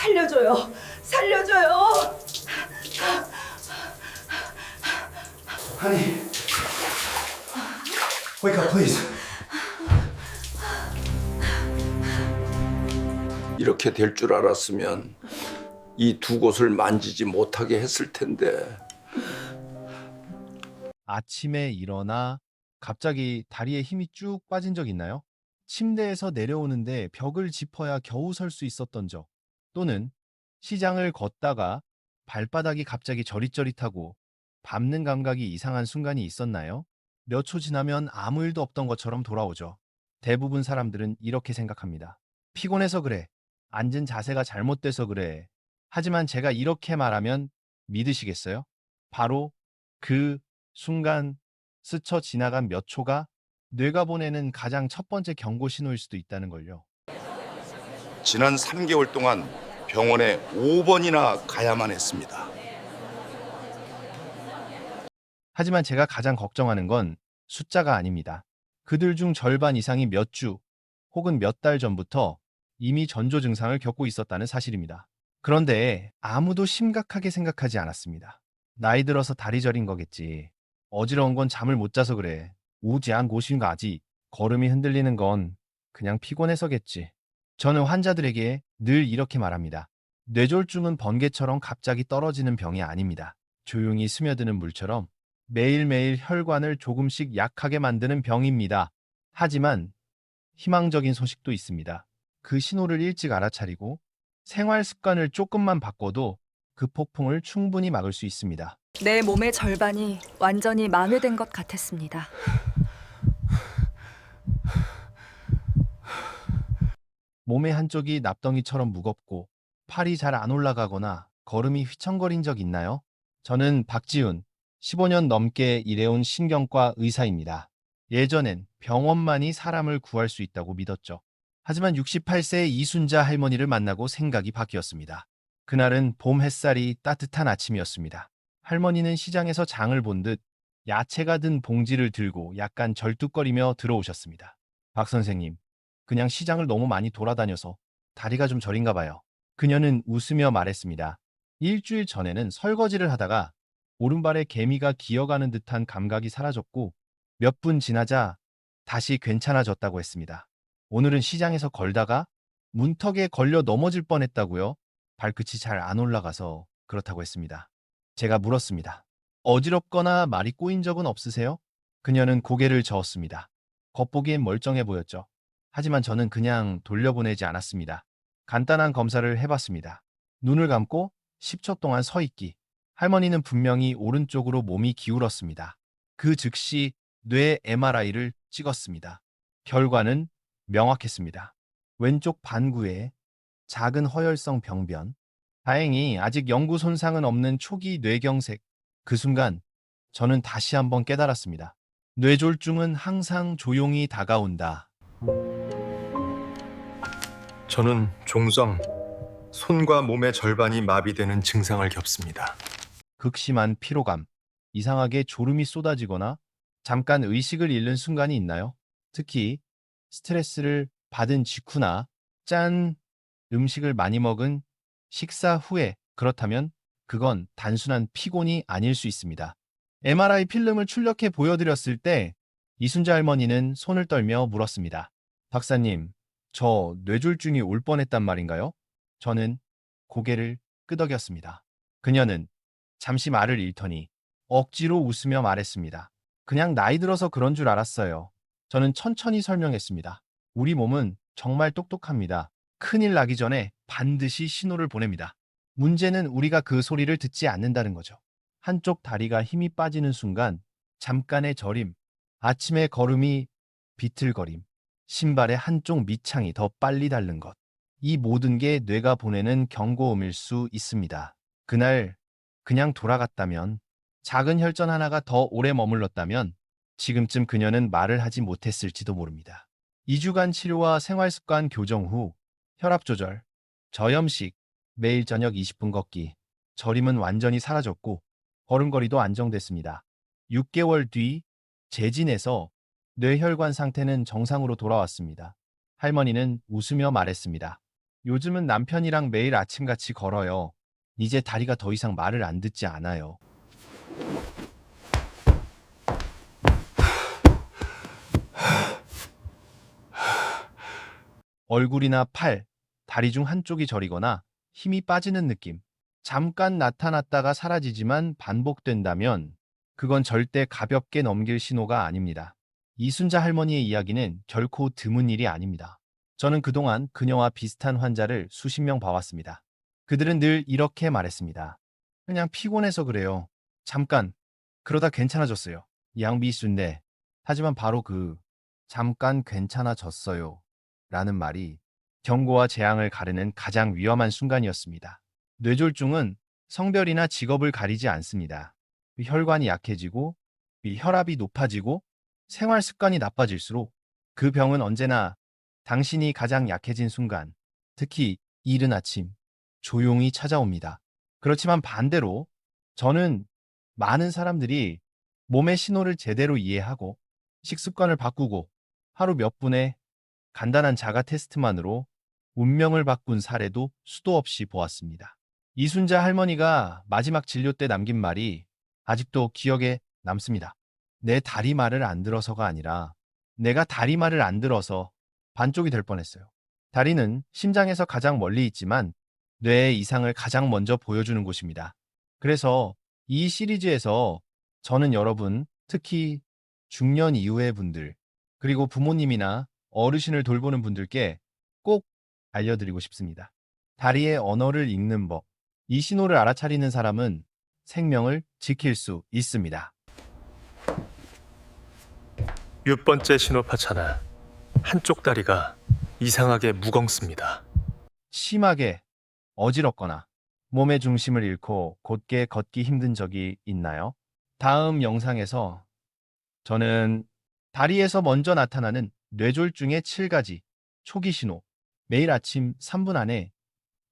살려줘요. 살려줘요. Honey, wake up, please. 이렇게 될 줄 알았으면 이 두 곳을 만지지 못하게 했을 텐데. 아침에 일어나 갑자기 다리에 힘이 쭉 빠진 적 있나요? 침대에서 내려오는데 벽을 짚어야 겨우 설 수 있었던 적, 또는 시장을 걷다가 발바닥이 갑자기 저릿저릿하고 밟는 감각이 이상한 순간이 있었나요? 몇 초 지나면 아무 일도 없던 것처럼 돌아오죠. 대부분 사람들은 이렇게 생각합니다. 피곤해서 그래. 앉은 자세가 잘못돼서 그래. 하지만 제가 이렇게 말하면 믿으시겠어요? 바로 그 순간 스쳐 지나간 몇 초가 뇌가 보내는 가장 첫 번째 경고 신호일 수도 있다는 걸요. 지난 3개월 동안 병원에 5번이나 가야만 했습니다. 하지만 제가 가장 걱정하는 건 숫자가 아닙니다. 그들 중 절반 이상이 몇 주 혹은 몇 달 전부터 이미 전조 증상을 겪고 있었다는 사실입니다. 그런데 아무도 심각하게 생각하지 않았습니다. 나이 들어서 다리 저린 거겠지. 어지러운 건 잠을 못 자서 그래. 우지한 곳인 가지. 걸음이 흔들리는 건 그냥 피곤해서겠지. 저는 환자들에게 늘 이렇게 말합니다. 뇌졸중은 번개처럼 갑자기 떨어지는 병이 아닙니다. 조용히 스며드는 물처럼 매일매일 혈관을 조금씩 약하게 만드는 병입니다. 하지만 희망적인 소식도 있습니다. 그 신호를 일찍 알아차리고 생활 습관을 조금만 바꿔도 그 폭풍을 충분히 막을 수 있습니다. 내 몸의 절반이 완전히 마비된 것 같았습니다. 몸의 한쪽이 납덩이처럼 무겁고 팔이 잘 안 올라가거나 걸음이 휘청거린 적 있나요? 저는 박지훈, 15년 넘게 일해온 신경과 의사입니다. 예전엔 병원만이 사람을 구할 수 있다고 믿었죠. 하지만 68세의 이순자 할머니를 만나고 생각이 바뀌었습니다. 그날은 봄 햇살이 따뜻한 아침이었습니다. 할머니는 시장에서 장을 본 듯 야채가 든 봉지를 들고 약간 절뚝거리며 들어오셨습니다. 박 선생님, 그냥 시장을 너무 많이 돌아다녀서 다리가 좀 저린가 봐요. 그녀는 웃으며 말했습니다. 일주일 전에는 설거지를 하다가 오른발에 개미가 기어가는 듯한 감각이 사라졌고 몇 분 지나자 다시 괜찮아졌다고 했습니다. 오늘은 시장에서 걸다가 문턱에 걸려 넘어질 뻔했다고요? 발끝이 잘 안 올라가서 그렇다고 했습니다. 제가 물었습니다. 어지럽거나 말이 꼬인 적은 없으세요? 그녀는 고개를 저었습니다. 겉보기엔 멀쩡해 보였죠. 하지만 저는 그냥 돌려보내지 않았습니다. 간단한 검사를 해봤습니다. 눈을 감고 10초 동안 서 있기. 할머니는 분명히 오른쪽으로 몸이 기울었습니다. 그 즉시 뇌 MRI를 찍었습니다. 결과는 명확했습니다. 왼쪽 반구에 작은 허혈성 병변. 다행히 아직 영구 손상은 없는 초기 뇌경색. 그 순간 저는 다시 한번 깨달았습니다. 뇌졸중은 항상 조용히 다가온다. 저는 종성, 손과 몸의 절반이 마비되는 증상을 겪습니다. 극심한 피로감, 이상하게 졸음이 쏟아지거나 잠깐 의식을 잃는 순간이 있나요? 특히 스트레스를 받은 직후나 음식을 많이 먹은 식사 후에, 그렇다면 그건 단순한 피곤이 아닐 수 있습니다. MRI 필름을 출력해 보여드렸을 때 이순자 할머니는 손을 떨며 물었습니다. 박사님, 저 뇌졸중이 올 뻔했단 말인가요? 저는 고개를 끄덕였습니다. 그녀는 잠시 말을 잃더니 억지로 웃으며 말했습니다. 그냥 나이 들어서 그런 줄 알았어요. 저는 천천히 설명했습니다. 우리 몸은 정말 똑똑합니다. 큰일 나기 전에 반드시 신호를 보냅니다. 문제는 우리가 그 소리를 듣지 않는다는 거죠. 한쪽 다리가 힘이 빠지는 순간 잠깐의 저림, 아침의 걸음이 비틀거림, 신발의 한쪽 밑창이 더 빨리 닳는 것. 이 모든 게 뇌가 보내는 경고음일 수 있습니다. 그날 그냥 돌아갔다면, 작은 혈전 하나가 더 오래 머물렀다면 지금쯤 그녀는 말을 하지 못했을지도 모릅니다. 2주간 치료와 생활습관 교정 후 혈압 조절, 저염식, 매일 저녁 20분 걷기, 저림은 완전히 사라졌고 걸음걸이도 안정됐습니다. 6개월 뒤 재진에서 뇌혈관 상태는 정상으로 돌아왔습니다. 할머니는 웃으며 말했습니다. 요즘은 남편이랑 매일 아침같이 걸어요. 이제 다리가 더 이상 말을 안 듣지 않아요. 얼굴이나 팔, 다리 중 한쪽이 저리거나 힘이 빠지는 느낌. 잠깐 나타났다가 사라지지만 반복된다면 그건 절대 가볍게 넘길 신호가 아닙니다. 이순자 할머니의 이야기는 결코 드문 일이 아닙니다. 저는 그동안 그녀와 비슷한 환자를 수십 명 봐왔습니다. 그들은 늘 이렇게 말했습니다. 그냥 피곤해서 그래요. 잠깐. 그러다 괜찮아졌어요. 양비순대. 하지만 바로 그 잠깐 괜찮아졌어요. 라는 말이 경고와 재앙을 가르는 가장 위험한 순간이었습니다. 뇌졸중은 성별이나 직업을 가리지 않습니다. 혈관이 약해지고 혈압이 높아지고 생활 습관이 나빠질수록 그 병은 언제나 당신이 가장 약해진 순간, 특히 이른 아침, 조용히 찾아옵니다. 그렇지만 반대로 저는 많은 사람들이 몸의 신호를 제대로 이해하고 식습관을 바꾸고 하루 몇 분의 간단한 자가 테스트만으로 운명을 바꾼 사례도 수도 없이 보았습니다. 이순자 할머니가 마지막 진료 때 남긴 말이 아직도 기억에 남습니다. 내 다리말을 안 들어서가 아니라 내가 다리말을 안 들어서 반쪽이 될 뻔했어요. 다리는 심장에서 가장 멀리 있지만 뇌의 이상을 가장 먼저 보여주는 곳입니다. 그래서 이 시리즈에서 저는 여러분, 특히 중년 이후의 분들, 그리고 부모님이나 어르신을 돌보는 분들께 꼭 알려드리고 싶습니다. 다리의 언어를 읽는 법. 이 신호를 알아차리는 사람은 생명을 지킬 수 있습니다. 6번째 신호파차나 한쪽 다리가 이상하게 무겁습니다. 심하게 어지럽거나 몸의 중심을 잃고 곧게 걷기 힘든 적이 있나요? 다음 영상에서 저는 다리에서 먼저 나타나는 뇌졸중의 7가지 초기 신호, 매일 아침 3분 안에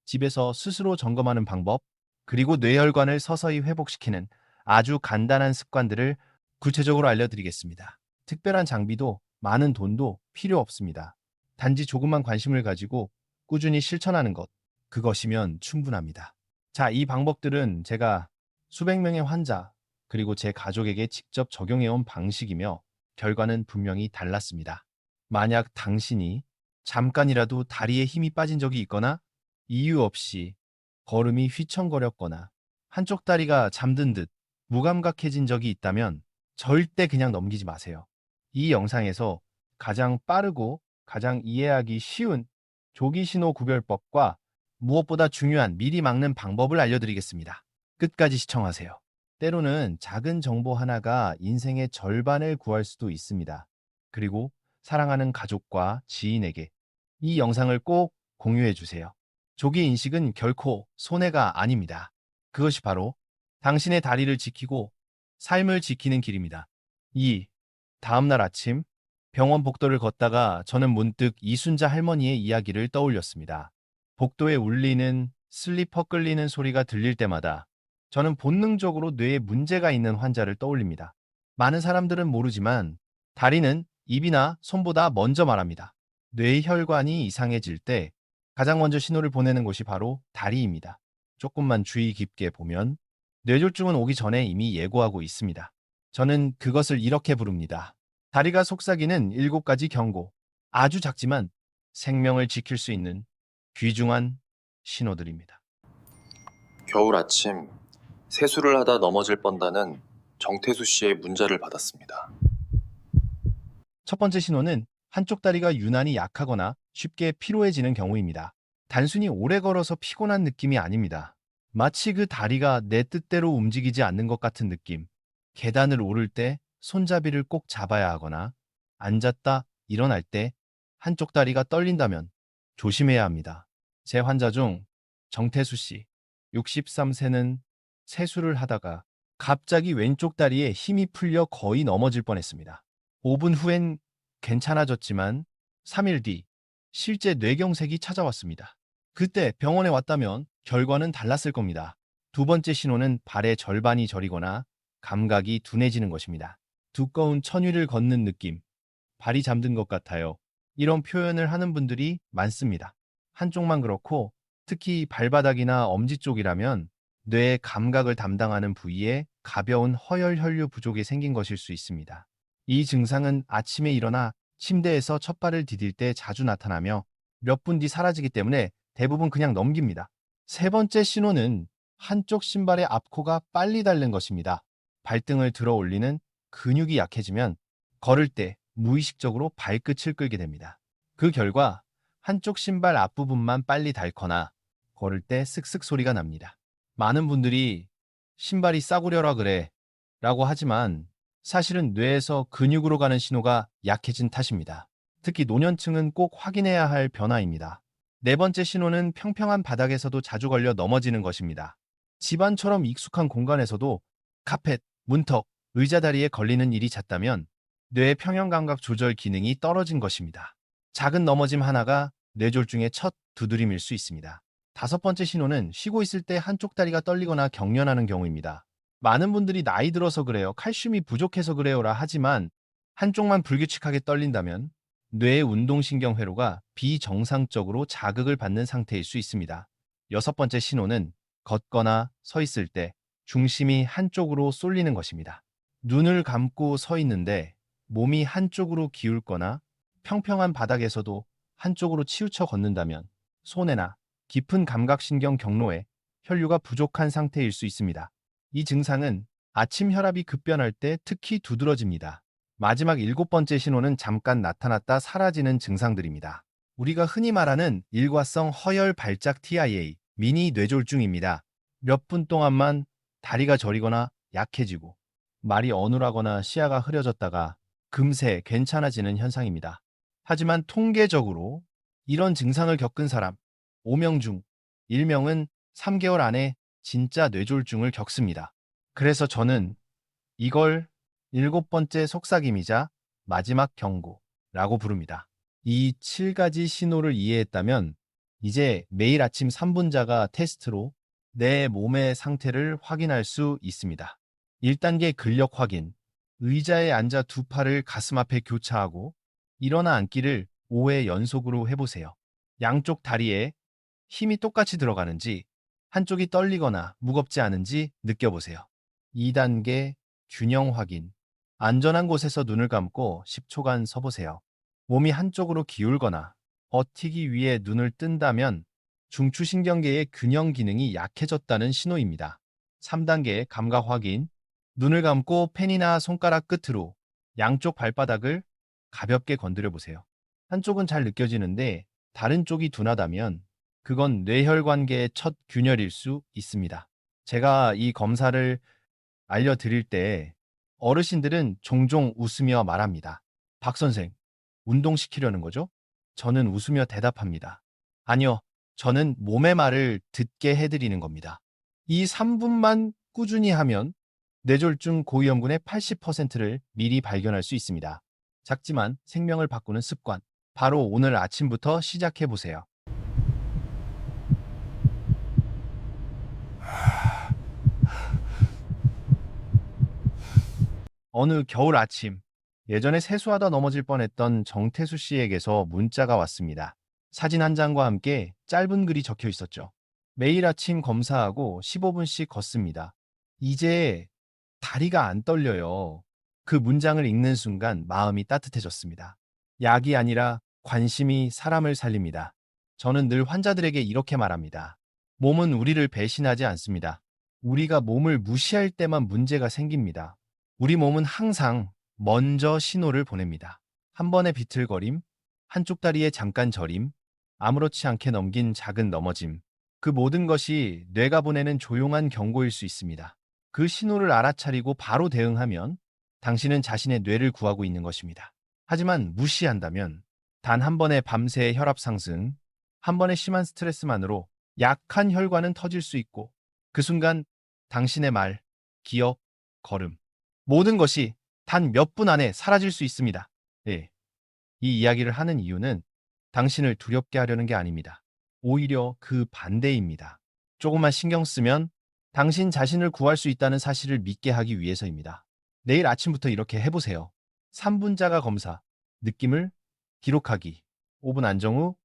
집에서 스스로 점검하는 방법, 그리고 뇌혈관을 서서히 회복시키는 아주 간단한 습관들을 구체적으로 알려드리겠습니다. 특별한 장비도 많은 돈도 필요 없습니다. 단지 조금만 관심을 가지고 꾸준히 실천하는 것, 그것이면 충분합니다. 자, 이 방법들은 제가 수백 명의 환자, 그리고 제 가족에게 직접 적용해온 방식이며 결과는 분명히 달랐습니다. 만약 당신이 잠깐이라도 다리에 힘이 빠진 적이 있거나 이유 없이 걸음이 휘청거렸거나 한쪽 다리가 잠든 듯 무감각해진 적이 있다면 절대 그냥 넘기지 마세요. 이 영상에서 가장 빠르고 가장 이해하기 쉬운 조기 신호 구별법과 무엇보다 중요한 미리 막는 방법을 알려드리겠습니다. 끝까지 시청하세요. 때로는 작은 정보 하나가 인생의 절반을 구할 수도 있습니다. 그리고 사랑하는 가족과 지인에게 이 영상을 꼭 공유해 주세요. 조기 인식은 결코 손해가 아닙니다. 그것이 바로 당신의 다리를 지키고 삶을 지키는 길입니다. 다음날 아침 병원 복도를 걷다가 저는 문득 이순자 할머니의 이야기를 떠올렸습니다. 복도에 울리는 슬리퍼 끌리는 소리가 들릴 때마다 저는 본능적으로 뇌에 문제가 있는 환자를 떠올립니다. 많은 사람들은 모르지만 다리는 입이나 손보다 먼저 말합니다. 뇌의 혈관이 이상해질 때 가장 먼저 신호를 보내는 곳이 바로 다리입니다. 조금만 주의 깊게 보면 뇌졸중은 오기 전에 이미 예고하고 있습니다. 저는 그것을 이렇게 부릅니다. 다리가 속삭이는 7가지 경고. 아주 작지만 생명을 지킬 수 있는 귀중한 신호들입니다. 겨울 아침 세수를 하다 넘어질 뻔다는 정태수 씨의 문자를 받았습니다. 첫 번째 신호는 한쪽 다리가 유난히 약하거나 쉽게 피로해지는 경우입니다. 단순히 오래 걸어서 피곤한 느낌이 아닙니다. 마치 그 다리가 내 뜻대로 움직이지 않는 것 같은 느낌. 계단을 오를 때 손잡이를 꼭 잡아야 하거나 앉았다 일어날 때 한쪽 다리가 떨린다면 조심해야 합니다. 제 환자 중 정태수 씨, 63세는 세수를 하다가 갑자기 왼쪽 다리에 힘이 풀려 거의 넘어질 뻔했습니다. 5분 후엔 괜찮아졌지만 3일 뒤 실제 뇌경색이 찾아왔습니다. 그때 병원에 왔다면 결과는 달랐을 겁니다. 두 번째 신호는 발의 절반이 저리거나 감각이 둔해지는 것입니다. 두꺼운 천위를 걷는 느낌, 발이 잠든 것 같아요. 이런 표현을 하는 분들이 많습니다. 한쪽만 그렇고 특히 발바닥이나 엄지 쪽이라면 뇌의 감각을 담당하는 부위에 가벼운 허혈 혈류 부족이 생긴 것일 수 있습니다. 이 증상은 아침에 일어나 침대에서 첫 발을 디딜 때 자주 나타나며 몇 분 뒤 사라지기 때문에 대부분 그냥 넘깁니다. 세 번째 신호는 한쪽 신발의 앞코가 빨리 닳는 것입니다. 발등을 들어 올리는 근육이 약해지면 걸을 때 무의식적으로 발끝을 끌게 됩니다. 그 결과 한쪽 신발 앞부분만 빨리 닳거나 걸을 때 쓱쓱 소리가 납니다. 많은 분들이 신발이 싸구려라 그래 라고 하지만 사실은 뇌에서 근육으로 가는 신호가 약해진 탓입니다. 특히 노년층은 꼭 확인해야 할 변화입니다. 네 번째 신호는 평평한 바닥에서도 자주 걸려 넘어지는 것입니다. 집안처럼 익숙한 공간에서도 카펫, 문턱, 의자 다리에 걸리는 일이 잦다면 뇌의 평형 감각 조절 기능이 떨어진 것입니다. 작은 넘어짐 하나가 뇌졸중의 첫 두드림일 수 있습니다. 다섯 번째 신호는 쉬고 있을 때 한쪽 다리가 떨리거나 경련하는 경우입니다. 많은 분들이 나이 들어서 그래요, 칼슘이 부족해서 그래요라 하지만 한쪽만 불규칙하게 떨린다면 뇌의 운동신경 회로가 비정상적으로 자극을 받는 상태일 수 있습니다. 여섯 번째 신호는 걷거나 서 있을 때 중심이 한쪽으로 쏠리는 것입니다. 눈을 감고 서 있는데 몸이 한쪽으로 기울거나 평평한 바닥에서도 한쪽으로 치우쳐 걷는다면 손해나 깊은 감각신경 경로에 혈류가 부족한 상태일 수 있습니다. 이 증상은 아침 혈압이 급변할 때 특히 두드러집니다. 마지막 일곱 번째 신호는 잠깐 나타났다 사라지는 증상들입니다. 우리가 흔히 말하는 일과성 허혈 발작 TIA, 미니 뇌졸중입니다. 몇 분 동안만 다리가 저리거나 약해지고 말이 어눌하거나 시야가 흐려졌다가 금세 괜찮아지는 현상입니다. 하지만 통계적으로 이런 증상을 겪은 사람 5명 중 1명은 3개월 안에 진짜 뇌졸중을 겪습니다. 그래서 저는 이걸 일곱 번째 속삭임이자 마지막 경고라고 부릅니다. 이 7가지 신호를 이해했다면 이제 매일 아침 3분자가 테스트로 내 몸의 상태를 확인할 수 있습니다. 1단계 근력 확인. 의자에 앉아 두 팔을 가슴 앞에 교차하고 일어나 앉기를 5회 연속으로 해보세요. 양쪽 다리에 힘이 똑같이 들어가는지 한쪽이 떨리거나 무겁지 않은지 느껴보세요. 2단계 균형 확인. 안전한 곳에서 눈을 감고 10초간 서보세요. 몸이 한쪽으로 기울거나 버티기 위해 눈을 뜬다면 중추신경계의 균형 기능이 약해졌다는 신호입니다. 3단계 감각 확인. 눈을 감고 펜이나 손가락 끝으로 양쪽 발바닥을 가볍게 건드려 보세요. 한쪽은 잘 느껴지는데 다른 쪽이 둔하다면 그건 뇌혈관계의 첫 균열일 수 있습니다. 제가 이 검사를 알려드릴 때 어르신들은 종종 웃으며 말합니다. 박 선생, 운동시키려는 거죠? 저는 웃으며 대답합니다. 아니요, 저는 몸의 말을 듣게 해드리는 겁니다. 이 3분만 꾸준히 하면 뇌졸중 고위험군의 80%를 미리 발견할 수 있습니다. 작지만 생명을 바꾸는 습관, 바로 오늘 아침부터 시작해보세요. 어느 겨울 아침, 예전에 세수하다 넘어질 뻔했던 정태수 씨에게서 문자가 왔습니다. 사진 한 장과 함께 짧은 글이 적혀 있었죠. 매일 아침 검사하고 15분씩 걷습니다. 이제 다리가 안 떨려요. 그 문장을 읽는 순간 마음이 따뜻해졌습니다. 약이 아니라 관심이 사람을 살립니다. 저는 늘 환자들에게 이렇게 말합니다. 몸은 우리를 배신하지 않습니다. 우리가 몸을 무시할 때만 문제가 생깁니다. 우리 몸은 항상 먼저 신호를 보냅니다. 한 번의 비틀거림, 한쪽 다리에 잠깐 저림, 아무렇지 않게 넘긴 작은 넘어짐. 그 모든 것이 뇌가 보내는 조용한 경고일 수 있습니다. 그 신호를 알아차리고 바로 대응하면 당신은 자신의 뇌를 구하고 있는 것입니다. 하지만 무시한다면 단 한 번의 밤새 혈압 상승, 한 번의 심한 스트레스만으로 약한 혈관은 터질 수 있고 그 순간 당신의 말, 기억, 걸음, 모든 것이 단 몇 분 안에 사라질 수 있습니다. 예. 이 이야기를 하는 이유는 당신을 두렵게 하려는 게 아닙니다. 오히려 그 반대입니다. 조금만 신경 쓰면 당신 자신을 구할 수 있다는 사실을 믿게 하기 위해서입니다. 내일 아침부터 이렇게 해보세요. 3분자가 검사, 느낌을 기록하기, 5분 안정 후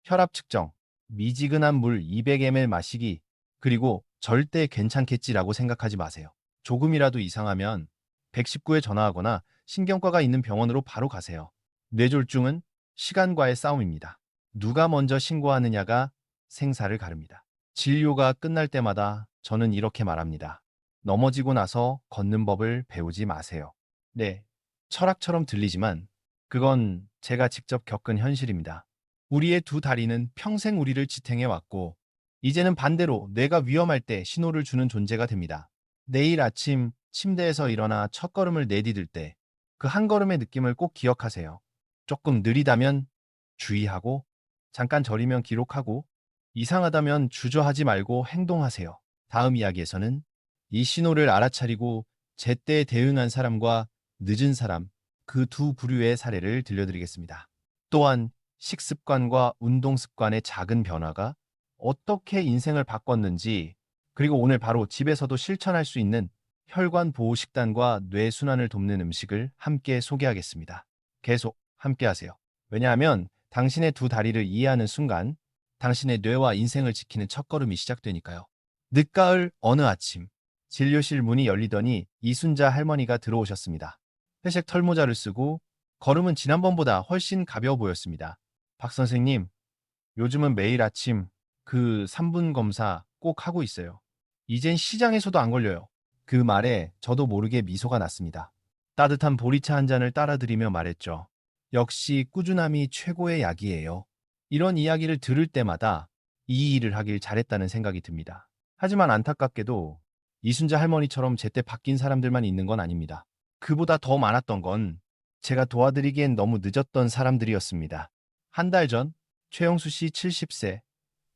혈압 측정, 미지근한 물 200ml 마시기, 그리고 절대 괜찮겠지라고 생각하지 마세요. 조금이라도 이상하면 119에 전화하거나 신경과가 있는 병원으로 바로 가세요. 뇌졸중은 시간과의 싸움입니다. 누가 먼저 신고하느냐가 생사를 가릅니다. 진료가 끝날 때마다 저는 이렇게 말합니다. 넘어지고 나서 걷는 법을 배우지 마세요. 네, 철학처럼 들리지만 그건 제가 직접 겪은 현실입니다. 우리의 두 다리는 평생 우리를 지탱해 왔고, 이제는 반대로 뇌가 위험할 때 신호를 주는 존재가 됩니다. 내일 아침 침대에서 일어나 첫걸음을 내디딜 때 그 한 걸음의 느낌을 꼭 기억하세요. 조금 느리다면 주의하고, 잠깐 저리면 기록하고, 이상하다면 주저하지 말고 행동하세요. 다음 이야기에서는 이 신호를 알아차리고 제때 대응한 사람과 늦은 사람, 그 두 부류의 사례를 들려드리겠습니다. 또한 식습관과 운동 습관의 작은 변화가 어떻게 인생을 바꿨는지, 그리고 오늘 바로 집에서도 실천할 수 있는 혈관 보호 식단과 뇌순환을 돕는 음식을 함께 소개하겠습니다. 계속 함께 하세요. 왜냐하면 당신의 두 다리를 이해하는 순간 당신의 뇌와 인생을 지키는 첫걸음이 시작되니까요. 늦가을 어느 아침, 진료실 문이 열리더니 이순자 할머니가 들어오셨습니다. 회색 털모자를 쓰고 걸음은 지난번보다 훨씬 가벼워 보였습니다. 박 선생님, 요즘은 매일 아침 그 3분 검사 꼭 하고 있어요. 이젠 시장에서도 안 걸려요. 그 말에 저도 모르게 미소가 났습니다. 따뜻한 보리차 한 잔을 따라드리며 말했죠. 역시 꾸준함이 최고의 약이에요. 이런 이야기를 들을 때마다 이 일을 하길 잘했다는 생각이 듭니다. 하지만 안타깝게도 이순자 할머니처럼 제때 바뀐 사람들만 있는 건 아닙니다. 그보다 더 많았던 건 제가 도와드리기엔 너무 늦었던 사람들이었습니다. 한 달 전 최영수 씨 70세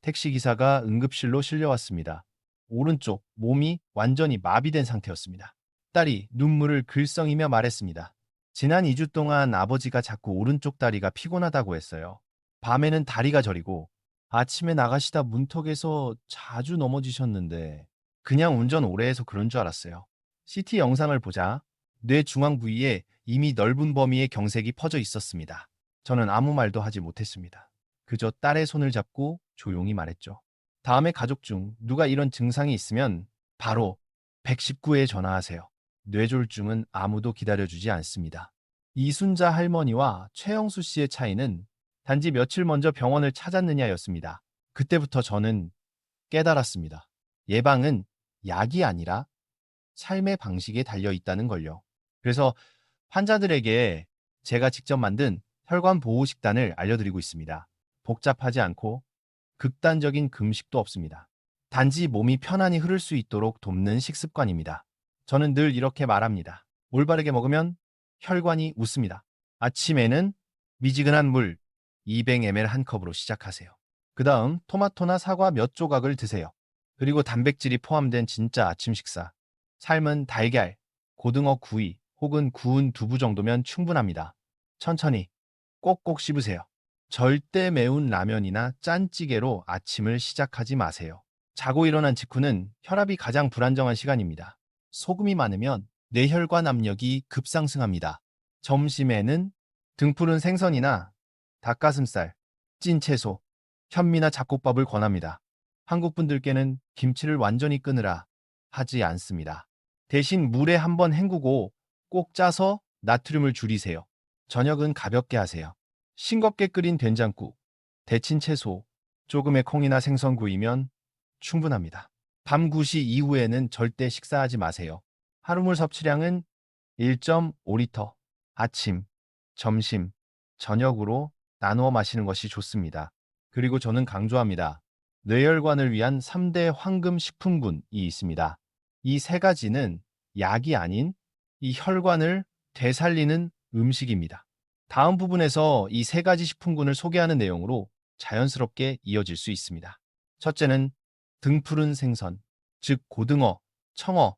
택시기사가 응급실로 실려왔습니다. 오른쪽 몸이 완전히 마비된 상태였습니다. 딸이 눈물을 글썽이며 말했습니다. 지난 2주 동안 아버지가 자꾸 오른쪽 다리가 피곤하다고 했어요. 밤에는 다리가 저리고 아침에 나가시다 문턱에서 자주 넘어지셨는데 그냥 운전 오래 해서 그런 줄 알았어요. CT 영상을 보자 뇌 중앙 부위에 이미 넓은 범위의 경색이 퍼져 있었습니다. 저는 아무 말도 하지 못했습니다. 그저 딸의 손을 잡고 조용히 말했죠. 다음에 가족 중 누가 이런 증상이 있으면 바로 119에 전화하세요. 뇌졸중은 아무도 기다려주지 않습니다. 이순자 할머니와 최영수 씨의 차이는 단지 며칠 먼저 병원을 찾았느냐였습니다. 그때부터 저는 깨달았습니다. 예방은 약이 아니라 삶의 방식에 달려 있다는 걸요. 그래서 환자들에게 제가 직접 만든 혈관 보호 식단을 알려드리고 있습니다. 복잡하지 않고 극단적인 금식도 없습니다. 단지 몸이 편안히 흐를 수 있도록 돕는 식습관입니다. 저는 늘 이렇게 말합니다. 올바르게 먹으면 혈관이 웃습니다. 아침에는 미지근한 물 200ml 한 컵으로 시작하세요. 그 다음 토마토나 사과 몇 조각을 드세요. 그리고 단백질이 포함된 진짜 아침 식사. 삶은 달걀, 고등어 구이 혹은 구운 두부 정도면 충분합니다. 천천히 꼭꼭 씹으세요. 절대 매운 라면이나 짠찌개로 아침을 시작하지 마세요. 자고 일어난 직후는 혈압이 가장 불안정한 시간입니다. 소금이 많으면 뇌혈관 압력이 급상승합니다. 점심에는 등푸른 생선이나 닭가슴살, 찐 채소, 현미나 잡곡밥을 권합니다. 한국 분들께는 김치를 완전히 끊으라 하지 않습니다. 대신 물에 한번 헹구고 꼭 짜서 나트륨을 줄이세요. 저녁은 가볍게 하세요. 싱겁게 끓인 된장국, 데친 채소, 조금의 콩이나 생선구이면 충분합니다. 밤 9시 이후에는 절대 식사하지 마세요. 하루물 섭취량은 1.5리터, 아침, 점심, 저녁으로 나누어 마시는 것이 좋습니다. 그리고 저는 강조합니다. 뇌혈관을 위한 3대 황금 식품군이 있습니다. 이 세 가지는 약이 아닌 이 혈관을 되살리는 음식입니다. 다음 부분에서 이 세 가지 식품군을 소개하는 내용으로 자연스럽게 이어질 수 있습니다. 첫째는 등푸른 생선, 즉 고등어, 청어,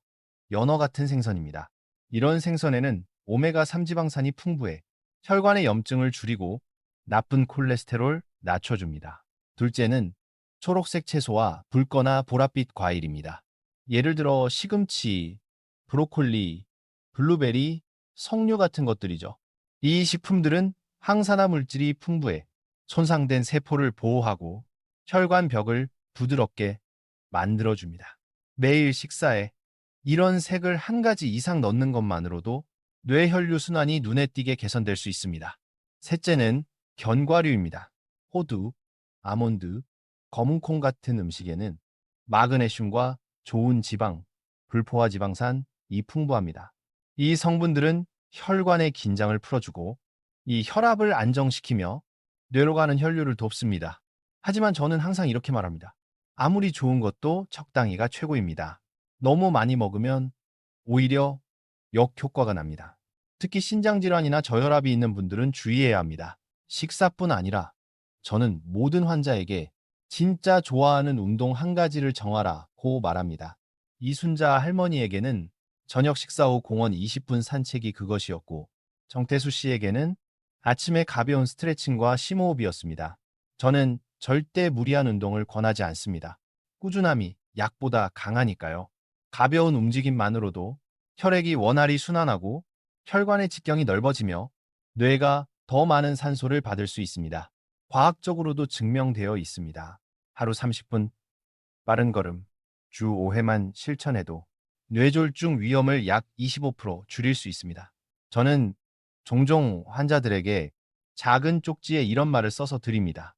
연어 같은 생선입니다. 이런 생선에는 오메가3 지방산이 풍부해 혈관의 염증을 줄이고 나쁜 콜레스테롤 낮춰줍니다. 둘째는 초록색 채소와 붉거나 보랏빛 과일입니다. 예를 들어 시금치, 브로콜리, 블루베리, 석류 같은 것들이죠. 이 식품들은 항산화 물질이 풍부해 손상된 세포를 보호하고 혈관 벽을 부드럽게 만들어줍니다. 매일 식사에 이런 색을 한 가지 이상 넣는 것만으로도 뇌혈류 순환이 눈에 띄게 개선될 수 있습니다. 셋째는 견과류입니다. 호두, 아몬드, 검은콩 같은 음식에는 마그네슘과 좋은 지방, 불포화 지방산이 풍부합니다. 이 성분들은 혈관의 긴장을 풀어주고 이 혈압을 안정시키며 뇌로 가는 혈류를 돕습니다. 하지만 저는 항상 이렇게 말합니다. 아무리 좋은 것도 적당히가 최고입니다. 너무 많이 먹으면 오히려 역효과가 납니다. 특히 신장질환이나 저혈압이 있는 분들은 주의해야 합니다. 식사뿐 아니라 저는 모든 환자에게 진짜 좋아하는 운동 한 가지를 정하라고 말합니다. 이순자 할머니에게는 저녁 식사 후 공원 20분 산책이 그것이었고, 정태수 씨에게는 아침에 가벼운 스트레칭과 심호흡이었습니다. 저는 절대 무리한 운동을 권하지 않습니다. 꾸준함이 약보다 강하니까요. 가벼운 움직임만으로도 혈액이 원활히 순환하고 혈관의 직경이 넓어지며 뇌가 더 많은 산소를 받을 수 있습니다. 과학적으로도 증명되어 있습니다. 하루 30분 빠른 걸음, 주 5회만 실천해도 뇌졸중 위험을 약 25% 줄일 수 있습니다. 저는 종종 환자들에게 작은 쪽지에 이런 말을 써서 드립니다.